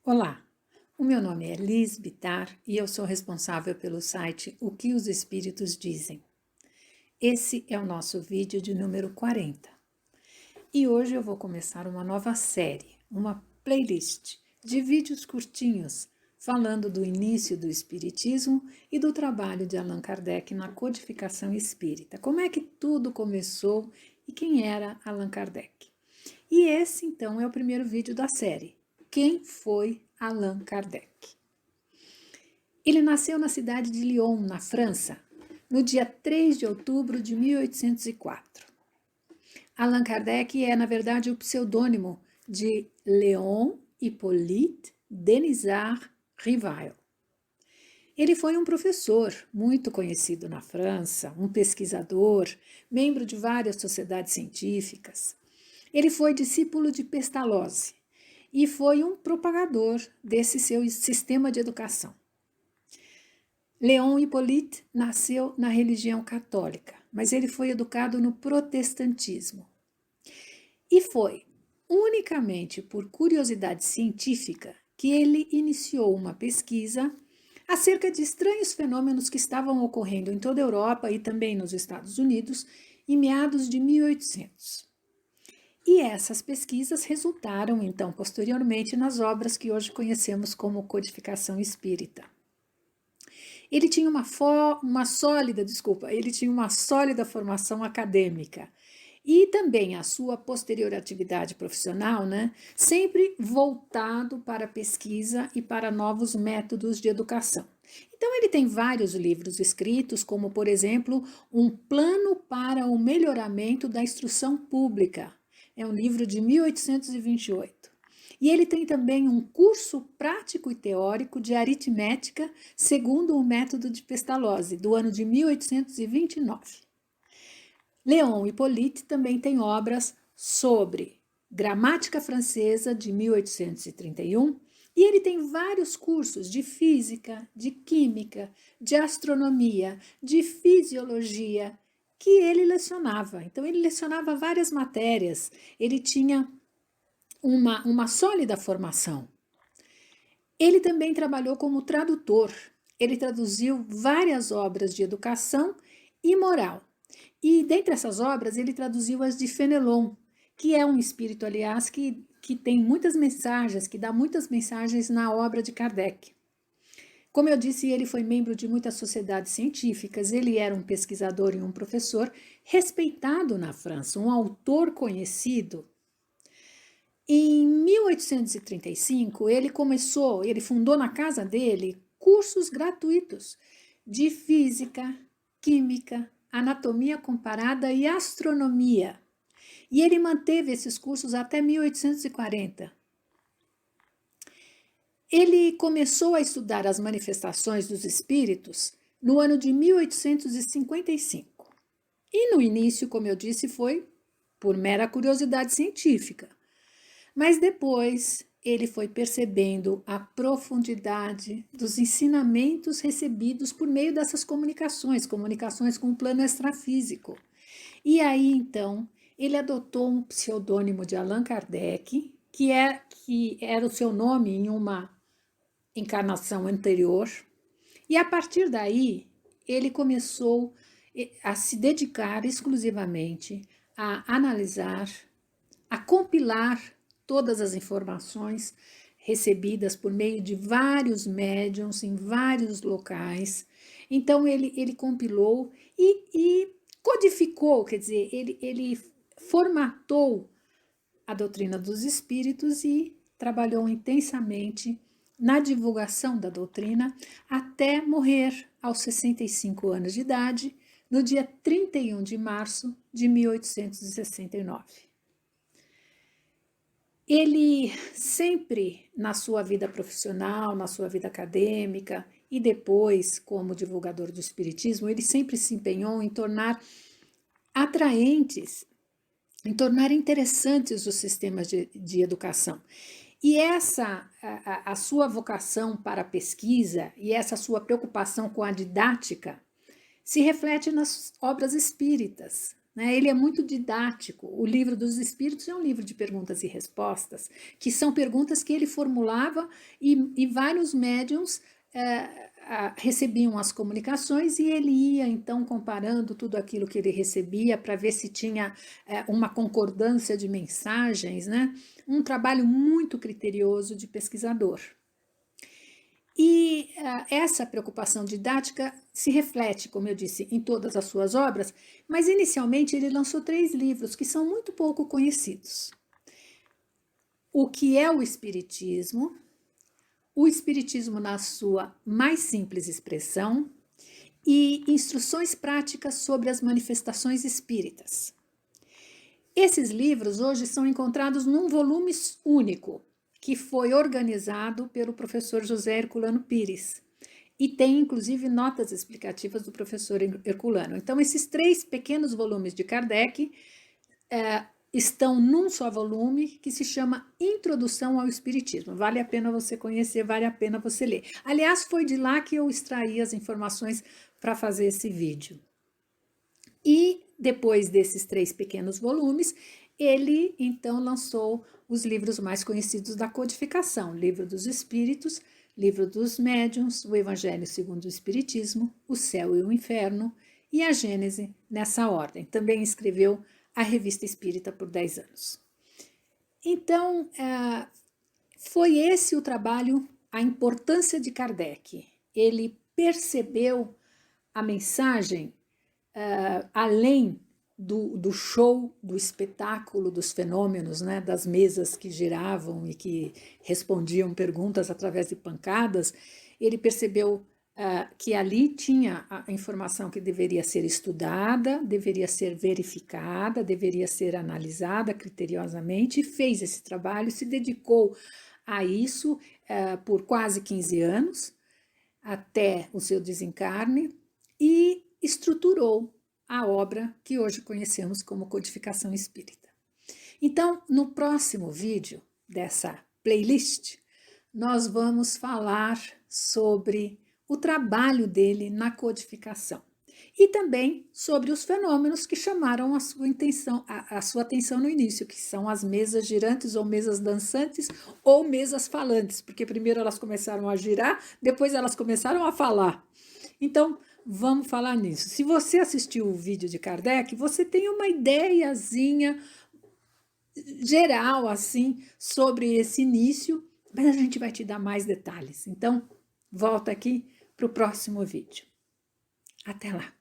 Olá, o meu nome é Liz Bittar e eu sou responsável pelo site O que os Espíritos Dizem. Esse é o nosso vídeo de número 40. E hoje eu vou começar uma nova série, uma playlist de vídeos curtinhos falando do início do Espiritismo e do trabalho de Allan Kardec na codificação espírita. Como é que tudo começou e quem era Allan Kardec? E esse, então, é o primeiro vídeo da série. Quem foi Allan Kardec? Ele nasceu na cidade de Lyon, na França, no dia 3 de outubro de 1804. Allan Kardec é, na verdade, o pseudônimo de Léon Hippolyte Denisard Rivail. Ele foi um professor muito conhecido na França, um pesquisador, membro de várias sociedades científicas. Ele foi discípulo de Pestalozzi e foi um propagador desse seu sistema de educação. Léon Hippolyte nasceu na religião católica, mas ele foi educado no protestantismo. E foi unicamente por curiosidade científica que ele iniciou uma pesquisa acerca de estranhos fenômenos que estavam ocorrendo em toda a Europa e também nos Estados Unidos em meados de 1800. E essas pesquisas resultaram, então, posteriormente, nas obras que hoje conhecemos como codificação espírita. Ele tinha uma sólida formação acadêmica e também a sua posterior atividade profissional, sempre voltado para a pesquisa e para novos métodos de educação. Então, ele tem vários livros escritos, como, por exemplo, Um Plano para o Melhoramento da Instrução Pública. É um livro de 1828. E ele tem também um curso prático e teórico de aritmética segundo o método de Pestalozzi, do ano de 1829. Léon Hippolyte também tem obras sobre gramática francesa de 1831 e ele tem vários cursos de física, de química, de astronomia, de fisiologia que ele lecionava. Então ele lecionava várias matérias, ele tinha uma sólida formação. Ele também trabalhou como tradutor. Ele traduziu várias obras de educação e moral. E dentre essas obras, ele traduziu as de Fenelon, que é um espírito, aliás, que tem muitas mensagens, que dá muitas mensagens na obra de Kardec. Como eu disse, ele foi membro de muitas sociedades científicas, ele era um pesquisador e um professor respeitado na França, um autor conhecido. Em 1835, ele fundou na casa dele cursos gratuitos de física, química, anatomia comparada e astronomia. E ele manteve esses cursos até 1840. Ele começou a estudar as manifestações dos espíritos no ano de 1855. E no início, como eu disse, foi por mera curiosidade científica. Mas depois ele foi percebendo a profundidade dos ensinamentos recebidos por meio dessas comunicações com o plano extrafísico. E aí, então, ele adotou um pseudônimo de Allan Kardec, que era o seu nome em uma encarnação anterior. E a partir daí, ele começou a se dedicar exclusivamente a analisar, a compilar todas as informações recebidas por meio de vários médiums em vários locais. Então, ele compilou e codificou, quer dizer, ele formatou a doutrina dos espíritos e trabalhou intensamente na divulgação da doutrina até morrer aos 65 anos de idade, no dia 31 de março de 1869. Ele sempre, na sua vida profissional, na sua vida acadêmica e depois como divulgador do espiritismo, ele sempre se empenhou em tornar atraentes, em tornar interessantes os sistemas de educação. E a sua vocação para a pesquisa e essa sua preocupação com a didática se reflete nas obras espíritas. né? Ele é muito didático. O Livro dos Espíritos é um livro de perguntas e respostas, que são perguntas que ele formulava e vários médiums recebiam as comunicações e ele ia então comparando tudo aquilo que ele recebia para ver se tinha uma concordância de mensagens, né? Um trabalho muito criterioso de pesquisador. E essa preocupação didática se reflete, como eu disse, em todas as suas obras, mas inicialmente ele lançou 3 livros que são muito pouco conhecidos. O que é o Espiritismo na sua mais simples expressão e instruções práticas sobre as manifestações espíritas. Esses livros hoje são encontrados num volume único, que foi organizado pelo professor José Herculano Pires. E tem, inclusive, notas explicativas do professor Herculano. Então, esses 3 pequenos volumes de Kardec estão num só volume que se chama Introdução ao Espiritismo. Vale a pena você conhecer, vale a pena você ler. Aliás, foi de lá que eu extraí as informações para fazer esse vídeo. E depois desses 3 pequenos volumes, ele então lançou os livros mais conhecidos da codificação: Livro dos Espíritos, Livro dos Médiuns, o Evangelho segundo o Espiritismo, o Céu e o Inferno e a Gênese nessa ordem. Também escreveu a Revista Espírita por 10 anos. Então, foi esse o trabalho, a importância de Kardec. Ele percebeu a mensagem além do show, do espetáculo, dos fenômenos, né, das mesas que giravam e que respondiam perguntas através de pancadas. Ele percebeu que ali tinha a informação que deveria ser estudada, deveria ser verificada, deveria ser analisada criteriosamente, e fez esse trabalho, se dedicou a isso por quase 15 anos, até o seu desencarne, e estruturou a obra que hoje conhecemos como Codificação Espírita. Então, no próximo vídeo dessa playlist, nós vamos falar sobre o trabalho dele na codificação e também sobre os fenômenos que chamaram a sua atenção no início, que são as mesas girantes ou mesas dançantes ou mesas falantes, porque primeiro elas começaram a girar, depois elas começaram a falar. Então, vamos falar nisso. Se você assistiu o vídeo de Kardec, você tem uma ideiazinha geral assim sobre esse início, mas a gente vai te dar mais detalhes. Então, volta aqui para o próximo vídeo. Até lá!